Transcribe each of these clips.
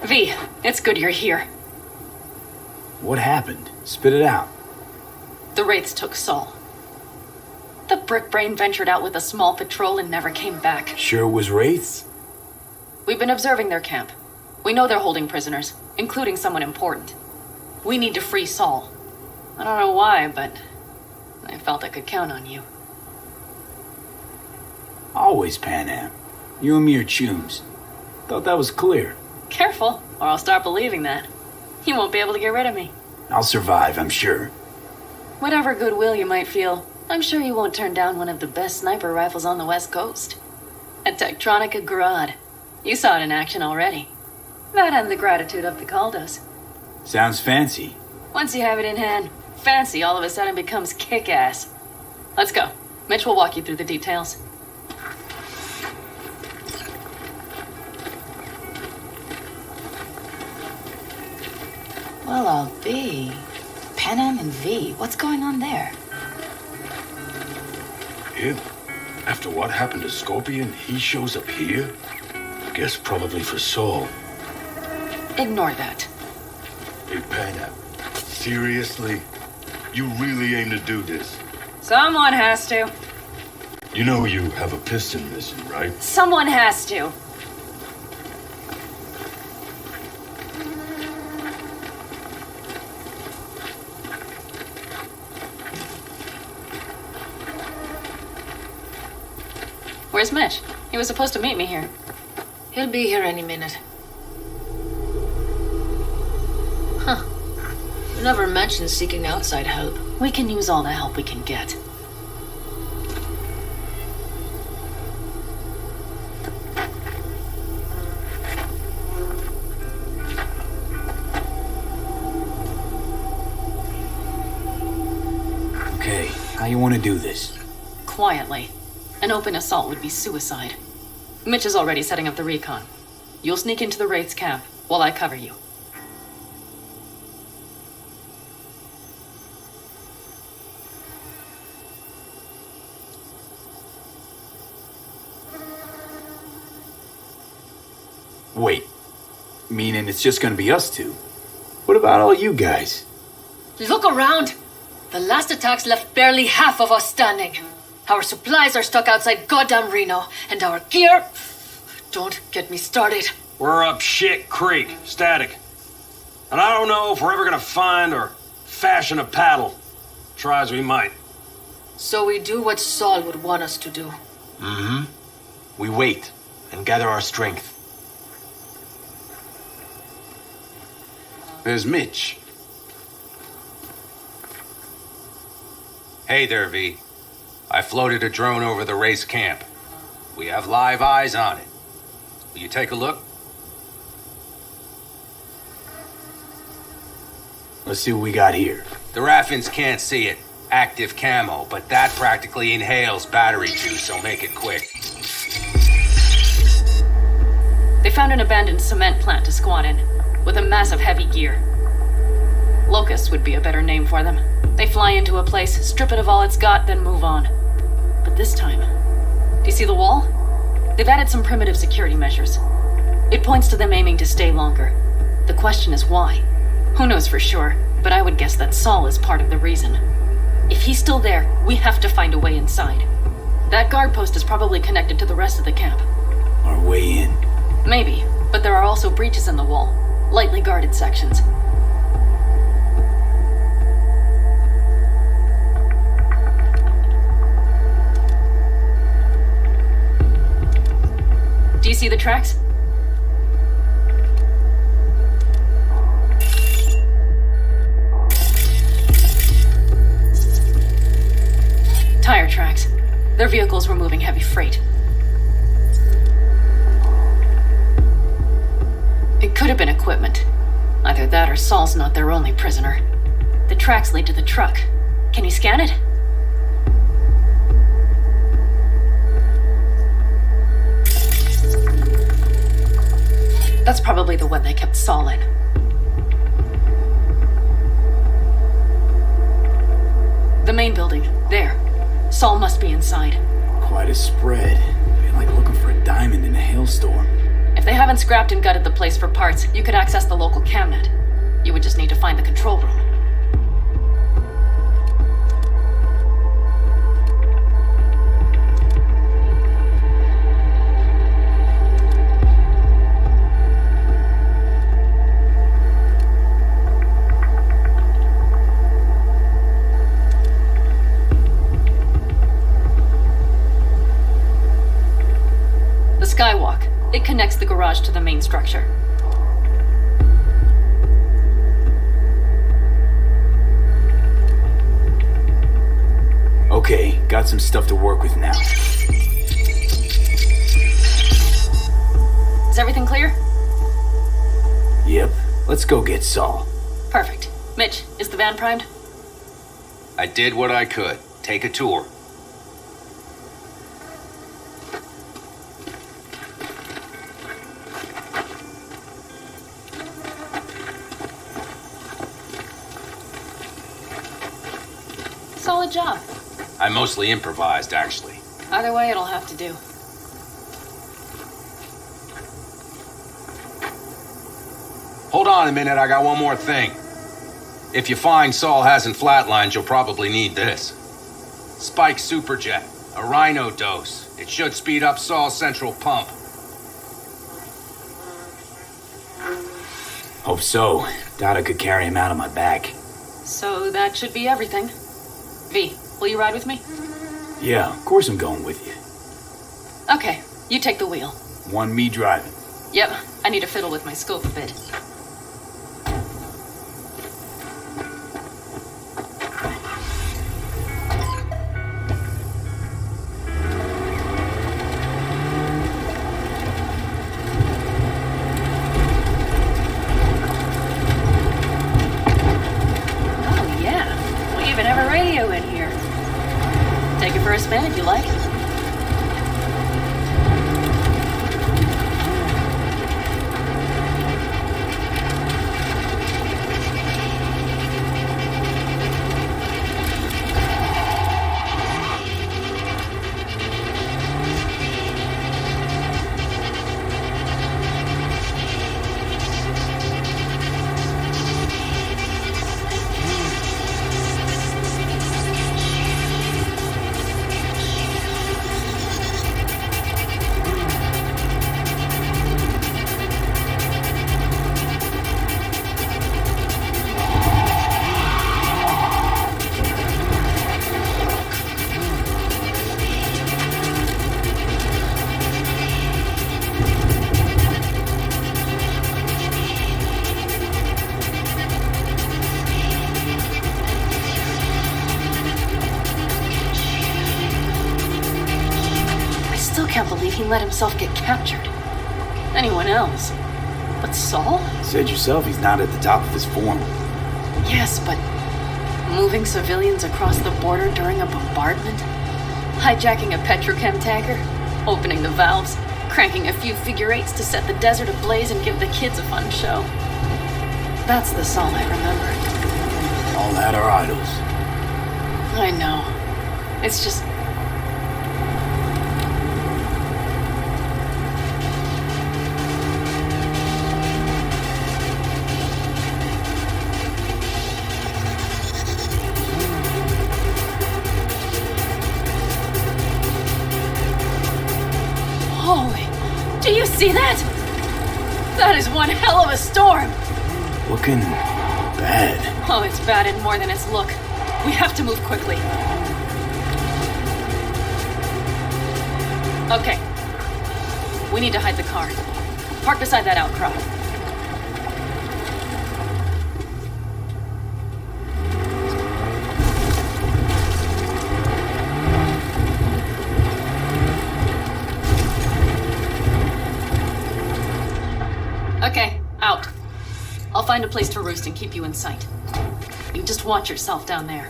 V, it's good you're here. What happened? Spit it out. The Wraiths took Saul. The Brickbrain ventured out with a small patrol and never came back. Sure it was Wraiths? We've been observing their camp. We know they're holding prisoners, including someone important. We need to free Saul. I don't know why, but I felt I could count on you. Always, Panam. You and me are chums. Thought that was clear. Careful, or I'll start believing that. You won't be able to get rid of me. I'll survive, I'm sure. Whatever goodwill you might feel, I'm sure you won't turn down one of the best sniper rifles on the West Coast. A Tektronica Grad. You saw it in action already. That and the gratitude of the Caldos. Sounds fancy. Once you have it in hand, fancy all of a sudden becomes kick-ass. Let's go. Mitch will walk you through the details. Well, I'll be. Panam and V, what's going on there? Him? After what happened to Scorpion, he shows up here? Guess probably for Saul. Ignore that. Hey, Panam, seriously? You really aim to do this? Someone has to. You know you have a piston missing, right? Someone has to. Where's Mitch? He was supposed to meet me here. He'll be here any minute. Huh. You never mentioned seeking outside help. We can use all the help we can get. Okay, how you want to do this? Quietly. An open assault would be suicide. Mitch is already setting up the recon. You'll sneak into the Wraith's camp while I cover you. Wait. Meaning it's just gonna be us two? What about all you guys? Look around! The last attacks left barely half of us standing. Our supplies are stuck outside goddamn Reno, and our gear... Don't get me started. We're up shit creek, static. And I don't know if we're ever gonna find or fashion a paddle. Try as we might. So we do what Saul would want us to do. Mm-hmm. We wait and gather our strength. There's Mitch. Hey there, V. I floated a drone over the race camp. We have live eyes on it. Will you take a look? Let's see what we got here. The Raffins can't see it. Active camo, but that practically inhales battery juice, so make it quick. They found an abandoned cement plant to squat in, with a massive heavy gear. Locusts would be a better name for them. They fly into a place, strip it of all it's got, then move on. But this time, do you see the wall? They've added some primitive security measures. It points to them aiming to stay longer. The question is why? Who knows for sure, but I would guess that Saul is part of the reason. If he's still there, we have to find a way inside. That guard post is probably connected to the rest of the camp. Our way in. Maybe, but there are also breaches in the wall, lightly guarded sections. Do you see the tracks? Tire tracks. Their vehicles were moving heavy freight. It could have been equipment. Either that or Saul's not their only prisoner. The tracks lead to the truck. Can you scan it? That's probably the one they kept Saul in. The main building. There. Saul must be inside. Quite a spread. Been like looking for a diamond in a hailstorm. If They haven't scrapped and gutted the place for parts. You could access the local camnet. You would just need to find the control room. Skywalk. It connects the garage to the main structure. Okay, got some stuff to work with now. Is everything clear? Yep, let's go get Saul. Perfect. Mitch, is the van primed? I did what I could. Take a tour. Solid job. I mostly improvised, actually. Either way, it'll have to do. Hold on a minute, I got one more thing. If you find Saul hasn't flatlined, you'll probably need this. Spike Superjet, a Rhino dose. It should speed up Saul's central pump. Hope so. Doubt I could carry him out on my back. So that should be everything. V, will you ride with me? Yeah, of course I'm going with you. Okay, you take the wheel. Want me driving? Yep, I need to fiddle with my scope a bit. Oh yeah, we even have a radio in here. Take it for a spin if you like. Can't believe he let himself get captured. Anyone else? But Saul? Said yourself he's not at the top of his form. Yes, but moving civilians across the border during a bombardment? Hijacking a petrochem tanker? Opening the valves? Cranking a few figure eights to set the desert ablaze and give the kids a fun show? That's the Saul I remember. All had our idols. I know. It's just... Do you see that? That is one hell of a storm! Looking bad. Oh, it's bad in more than its look. We have to move quickly. Okay. We need to hide the car. Park beside that outcrop. Okay, out. I'll find a place to roost and keep you in sight. You just watch yourself down there.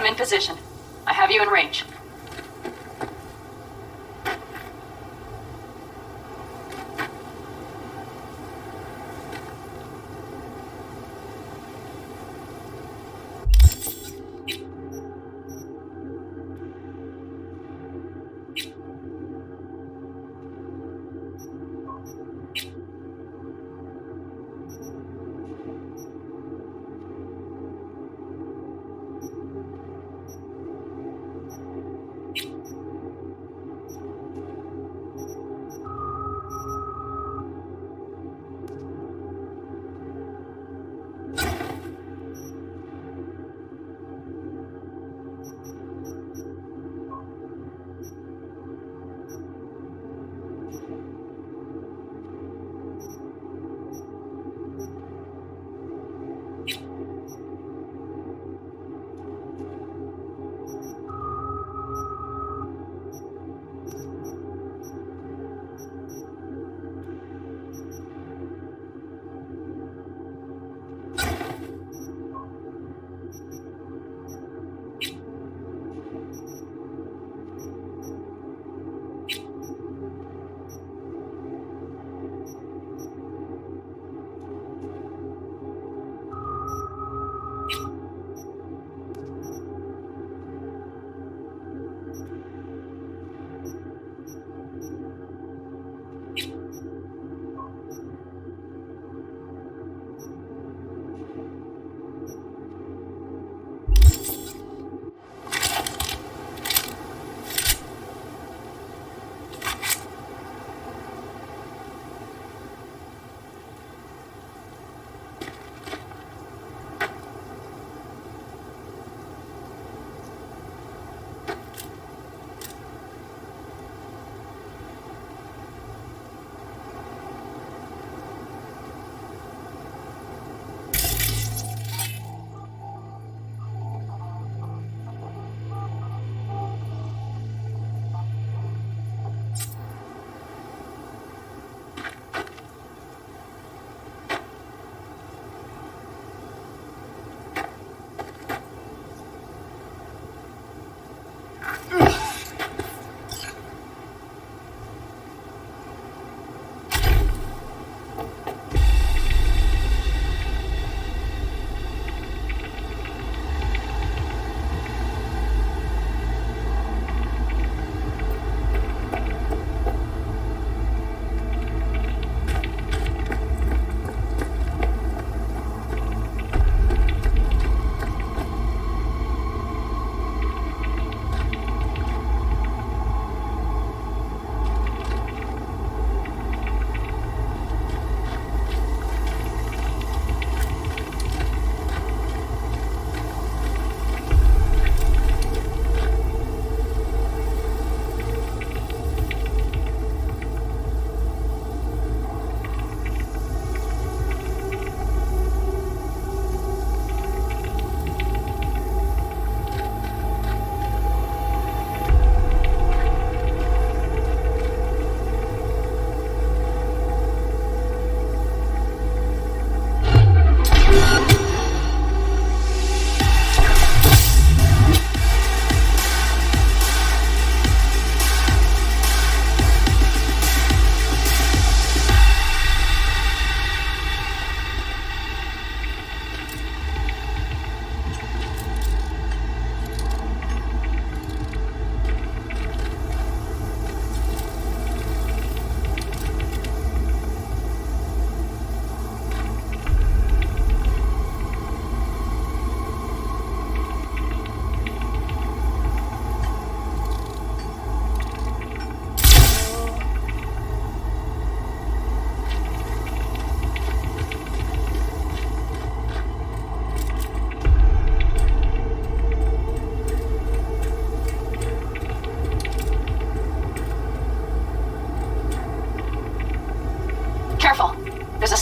I'm in position. I have you in range.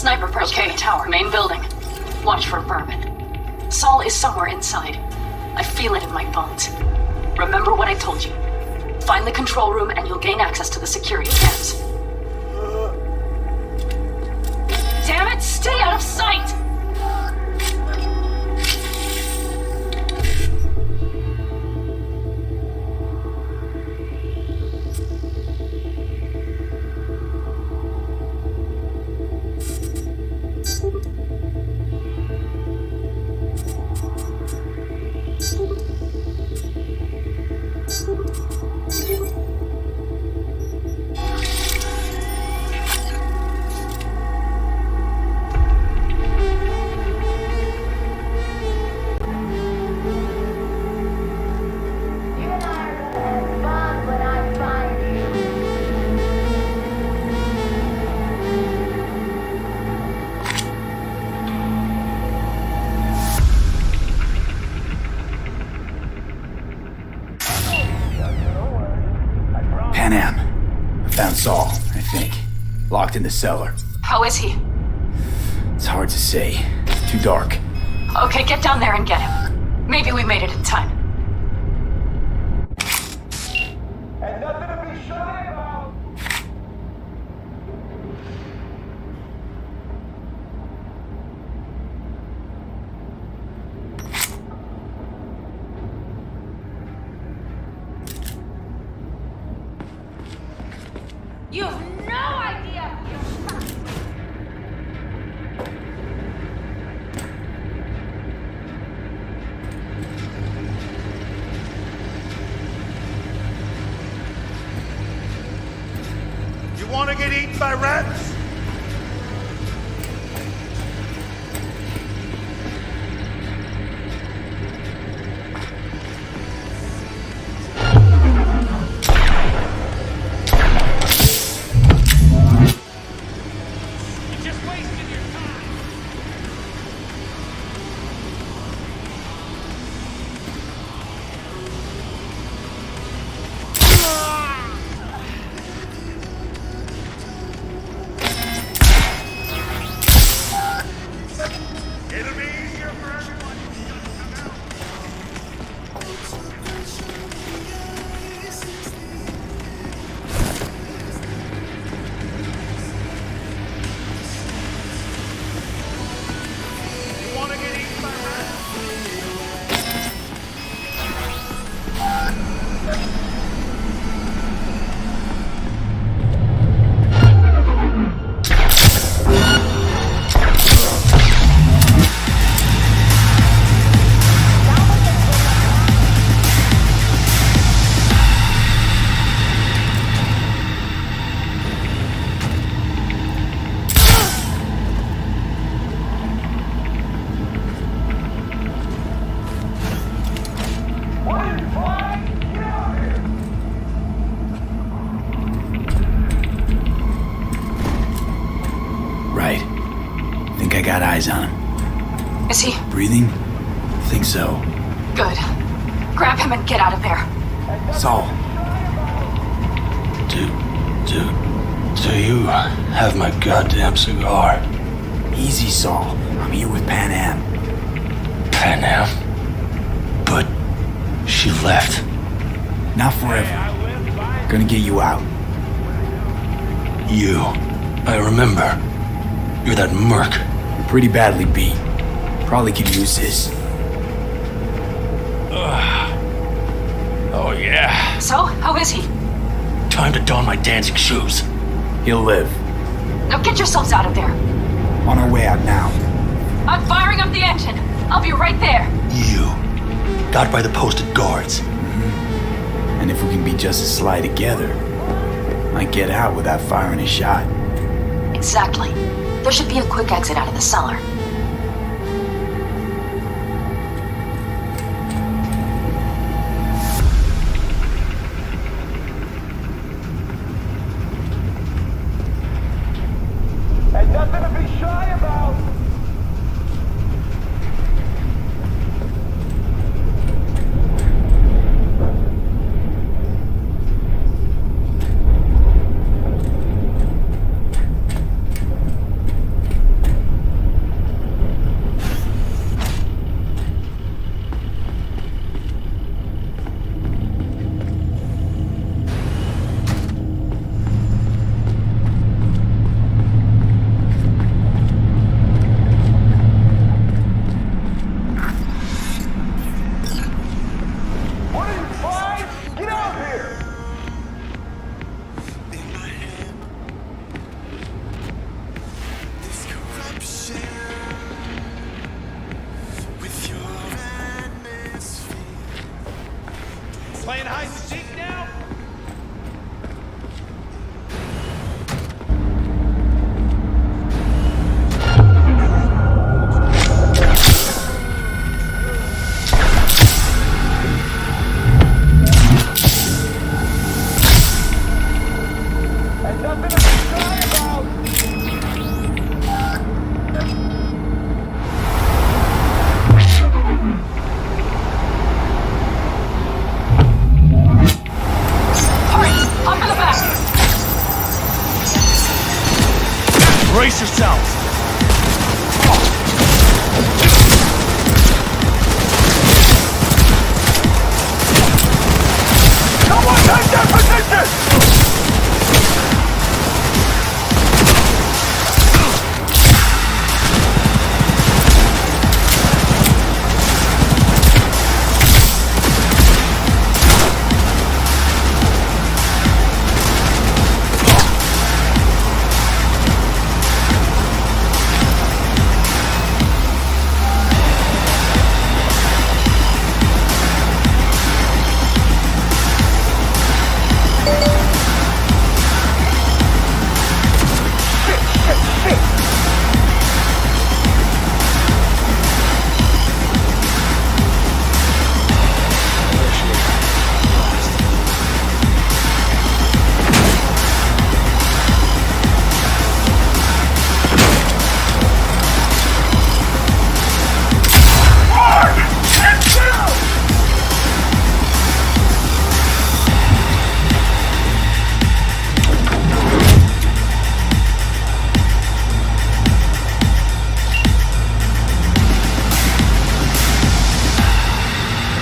Sniper approach to the tower, main building. Watch for vermin. Saul is somewhere inside. I feel it in my bones. Remember what I told you. Find the control room and you'll gain access to the security cams. Damn it, stay out of sight! Pan Am. I found Saul, I think. Locked in the cellar. How is he? It's hard to say. It's too dark. Okay, get down there and get him. Maybe we made it in time. And nothing to be shy about. You have no idea who you're You want to get eaten by rats? It'll be easier for everyone if you just come out. You want to get eaten by rats? What are you flying? Get out of here! Right. Think I got eyes on him. Is he? Breathing? Think so. Good. Grab him and get out of there. Saul. Do you have my goddamn cigar? Easy, Saul. I'm here with Pan Am. Pan Am? But she left. Not forever. Gonna get you out. You. I remember. You're that merc. You're pretty badly beat. Probably could use this. Oh, yeah. So, how is he? Time to don my dancing shoes. He'll live. Now get yourselves out of there. On our way out now. I'm firing up the engine. I'll be right there. You. Got by the posted guards. And if we can be just as sly together, might get out without firing a shot. Exactly. There should be a quick exit out of the cellar. And nothing to be shy about.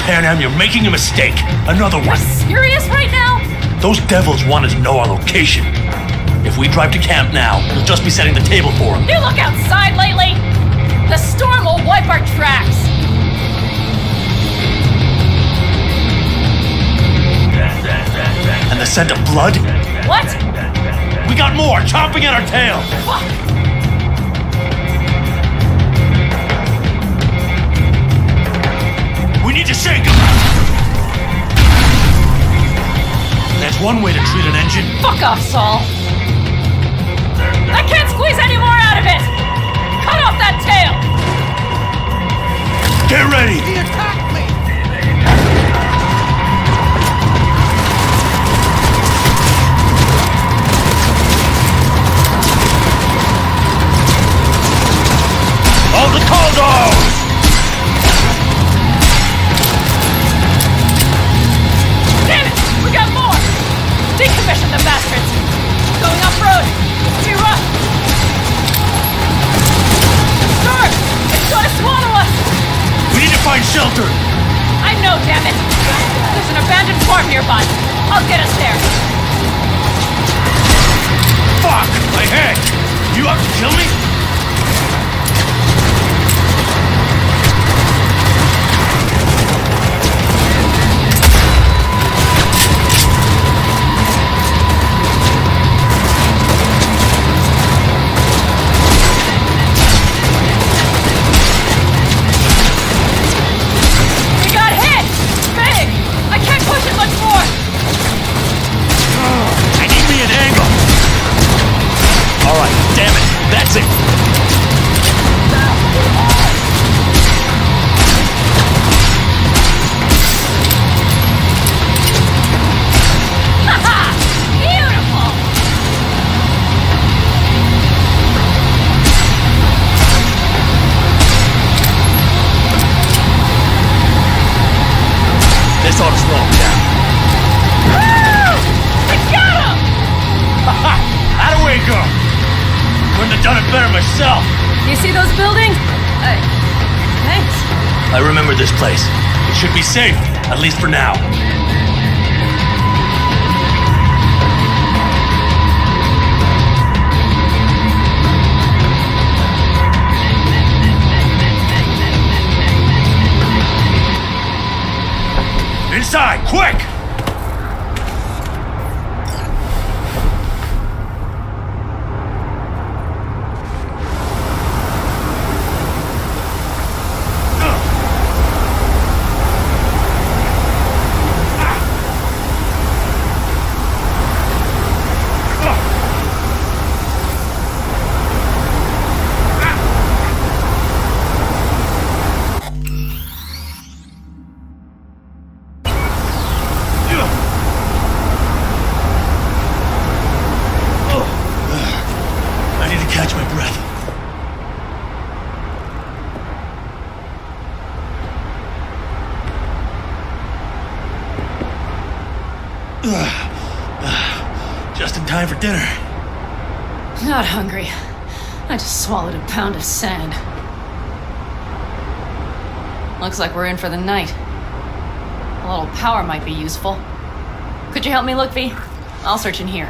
Panam, you're making a mistake. Another one. Serious right now? Those devils wanted to know our location. If we drive to camp now, you'll just be setting the table for them. You look outside lately? The storm will wipe our tracks. And the scent of blood? What? We got more chomping at our tail. Fuck. We need to shake them. That's one way to treat an engine. Fuck off, Saul. I can't squeeze any more out of it. Cut off that tail. Get ready. He attacked me! All the call dogs! Damn it! We got more! Decommission the bastards! Going off-road! Too rough! The storm! It's gonna swallow us! We need to find shelter. I know, damn it! There's an abandoned farm nearby. I'll get us there. Fuck! My head! You out to kill me? We got hit! Big! I can't push it much more! I need me an angle. All right, damn it. That's it. Haha! Beautiful! This ought to slow him down. Woo! I got him! Ha! How'd we go? Couldn't have done it better myself. You see those buildings? Thanks. I remember this place. It should be safe, at least for now. Inside, quick! I need to catch my breath. Just in time for dinner. Not hungry. I just swallowed a pound of sand. Looks like we're in for the night. A little power might be useful. Could you help me look, V? I'll search in here.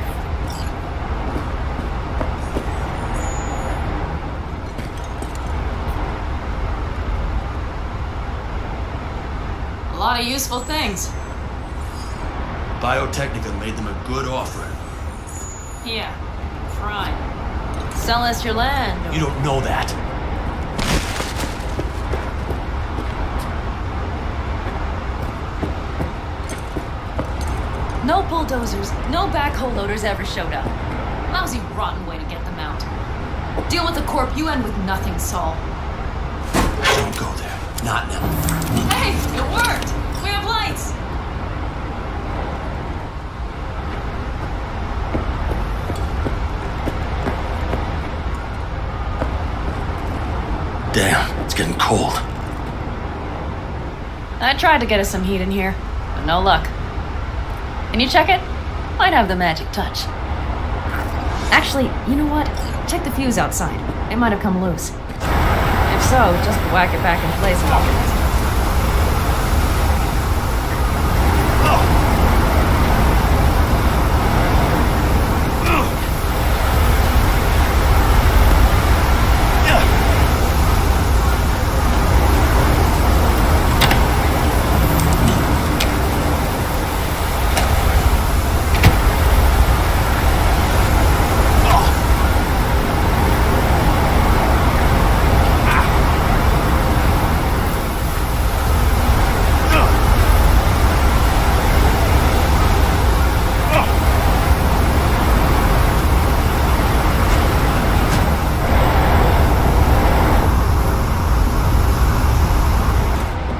A lot of useful things. Biotechnica made them a good offer. Yeah, prime. Sell us your land. or- You don't know that. No bulldozers, no backhoe loaders ever showed up. Lousy, rotten way to get them out. Deal with the corp, you end with nothing, Saul. Don't go there. Not now. Hey, it worked! We have lights! Damn, it's getting cold. I tried to get us some heat in here, but no luck. Can you check it? Might have the magic touch. Actually, you know what? Check the fuse outside. It might have come loose. If so, just whack it back in place.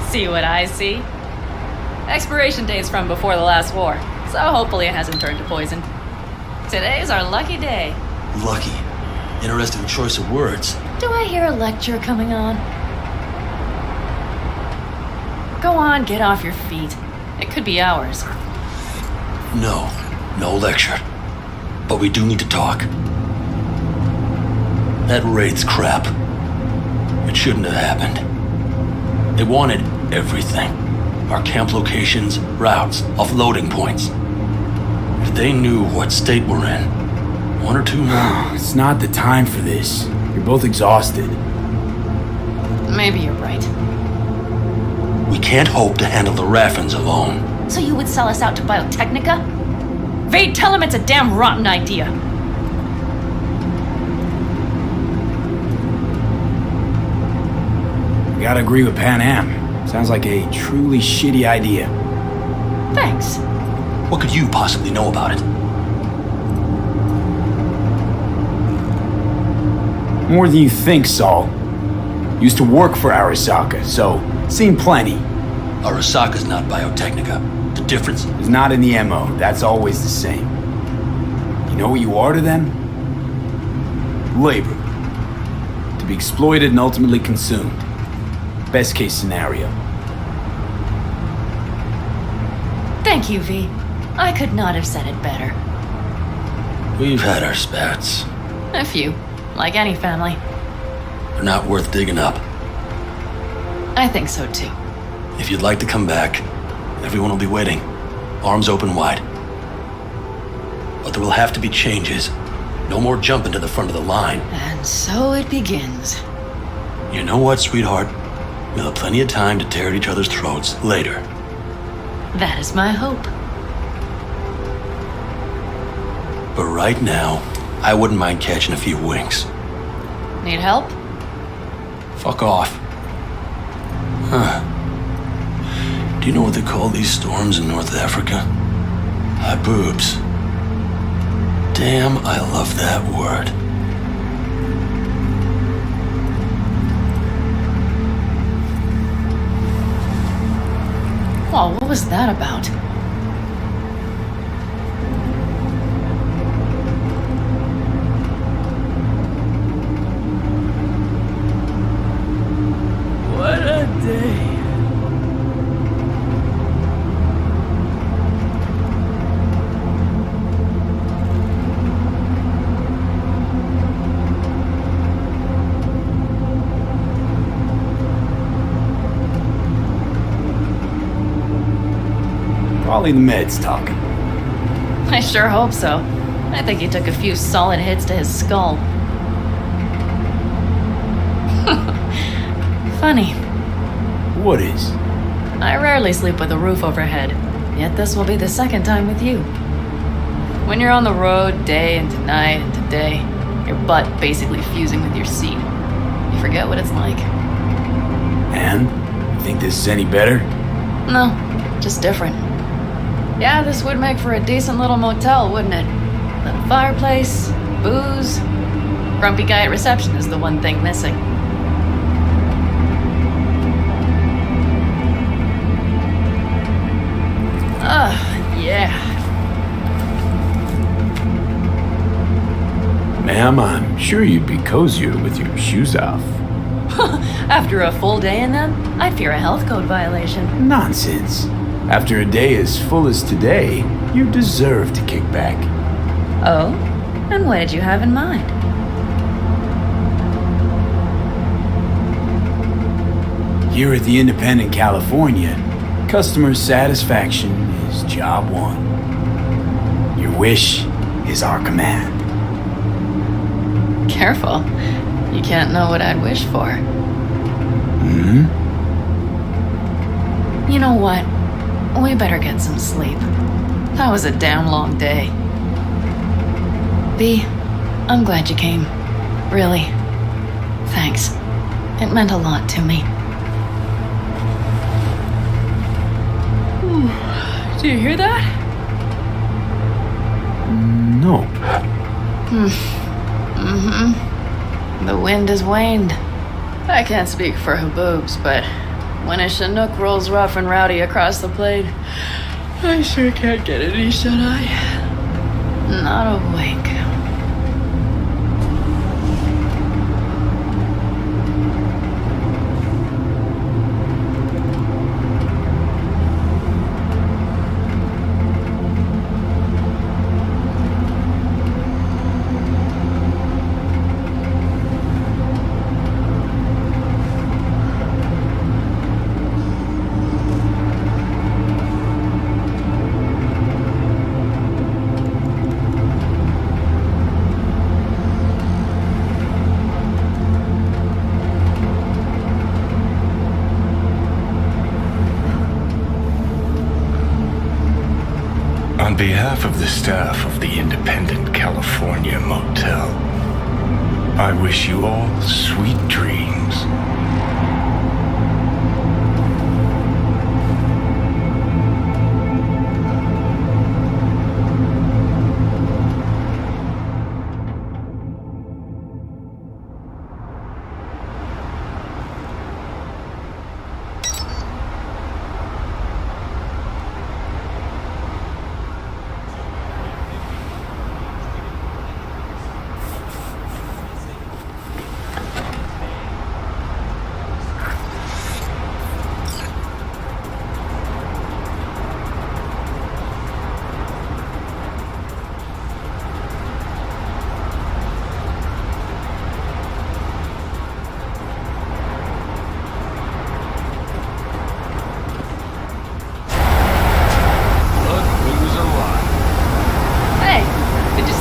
See what I see? Expiration date's from before the last war, so hopefully it hasn't turned to poison. Today's our lucky day. Lucky. Interesting choice of words. Do I hear a lecture coming on? Go on, get off your feet. It could be hours. No. No lecture. But we do need to talk. That raid's crap. It shouldn't have happened. They wanted everything. Our camp locations, routes, offloading points. If they knew what state we're in, one or two more. It's not the time for this. You're both exhausted. Maybe you're right. We can't hope to handle the Raffins alone. So you would sell us out to Biotechnica? Vade, tell him it's a damn rotten idea. I gotta agree with Pan Am. Sounds like a truly shitty idea. Thanks. What could you possibly know about it? More than you think, Saul. Used to work for Arasaka, so seen plenty. Arasaka's not Biotechnica. The difference? It's not in the MO. That's always the same. You know what you are to them? Labor. To be exploited and ultimately consumed. Best case scenario. Thank you, V. I could not have said it better. We've had our spats. A few, like any family. They're not worth digging up. I think so too. If you'd like to come back, everyone will be waiting. Arms open wide. But there will have to be changes. No more jumping to the front of the line. And so it begins. You know what, sweetheart? We'll have plenty of time to tear at each other's throats later. That is my hope. But right now, I wouldn't mind catching a few winks. Need help? Fuck off. Huh. Do you know what they call these storms in North Africa? Haboobs. Damn, I love that word. Whoa, what was that about? What a day. Probably the meds talking. I sure hope so. I think he took a few solid hits to his skull. Funny. What is? I rarely sleep with a roof overhead, yet this will be the second time with you. When you're on the road day into night into day, your butt basically fusing with your seat. You forget what it's like. And? You think this is any better? No, just different. Yeah, this would make for a decent little motel, wouldn't it? Little fireplace, booze. Grumpy guy at reception is the one thing missing. Yeah. Ma'am, I'm sure you'd be cozier with your shoes off. After a full day in them, I'd fear a health code violation. Nonsense. After a day as full as today, you deserve to kick back. Oh? And what did you have in mind? Here at the Independent California, customer satisfaction is job one. Your wish is our command. Careful. You can't know what I'd wish for. You know what? We better get some sleep. That was a damn long day. B, I'm glad you came. Really. Thanks. It meant a lot to me. Do you hear that? No. The wind has waned. I can't speak for Haboobs, but When a Chinook rolls rough and rowdy across the plain, I sure can't get any shut-eye. Not awake. On behalf of the staff of the Independent California Motel, I wish you all sweet dreams.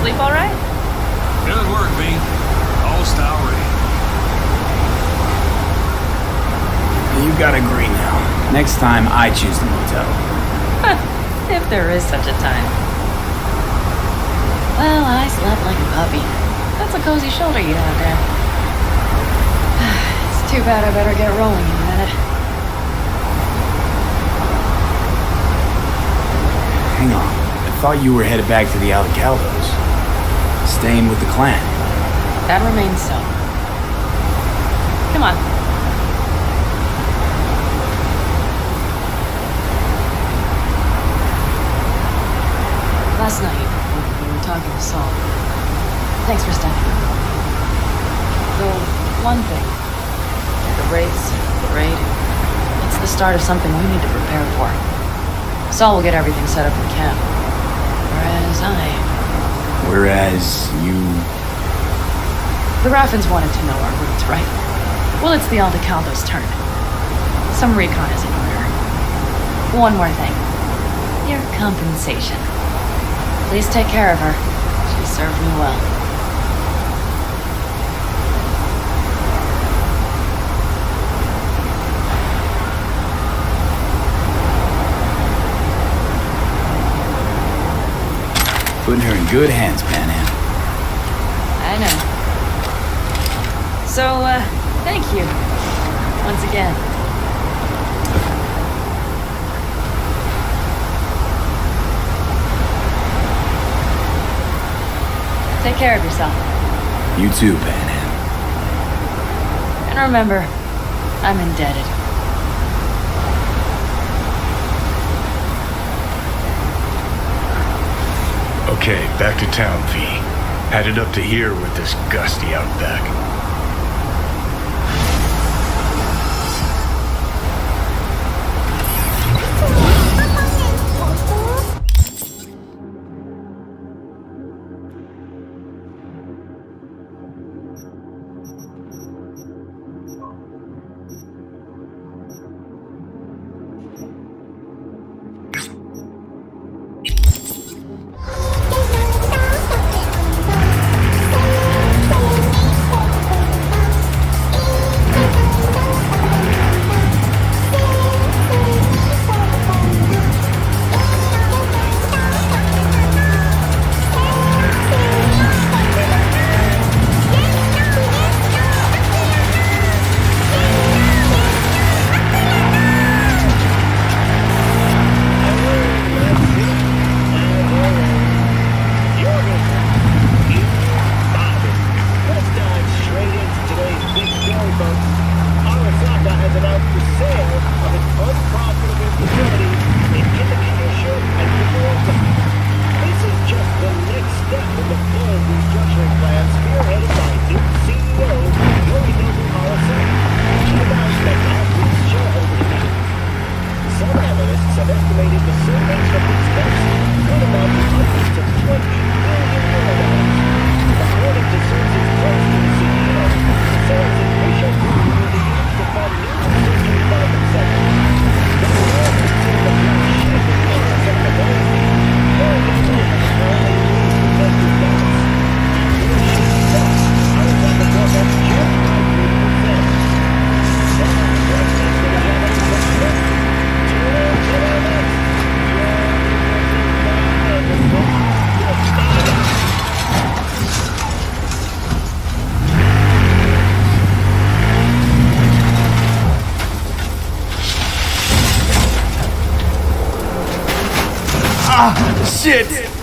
Sleep all right? Good work, B. All style ready. You gotta agree now. Next time, I choose the motel. If there is such a time. Well, I slept like a puppy. That's a cozy shoulder you have there. It's too bad I better get rolling in a minute. Hang on. I thought you were headed back to the Alcaldos. Staying with the clan. That remains so. Come on. Last night, we were talking to Saul. Thanks for stepping in. Though, one thing. The Wraiths, the raid, it's the start of something we need to prepare for. Saul will get everything set up in camp. Whereas you... The Raffins wanted to know our roots, right? Well, it's the Aldecaldo's turn. Some recon is in order. One more thing. Your compensation. Please take care of her. She served me well. Putting her in good hands, Panam. I know. So, thank you. Once again. Take care of yourself. You too, Panam. And remember, I'm indebted. Okay, back to town, V. Headed up to here with this gusty outback. Shit!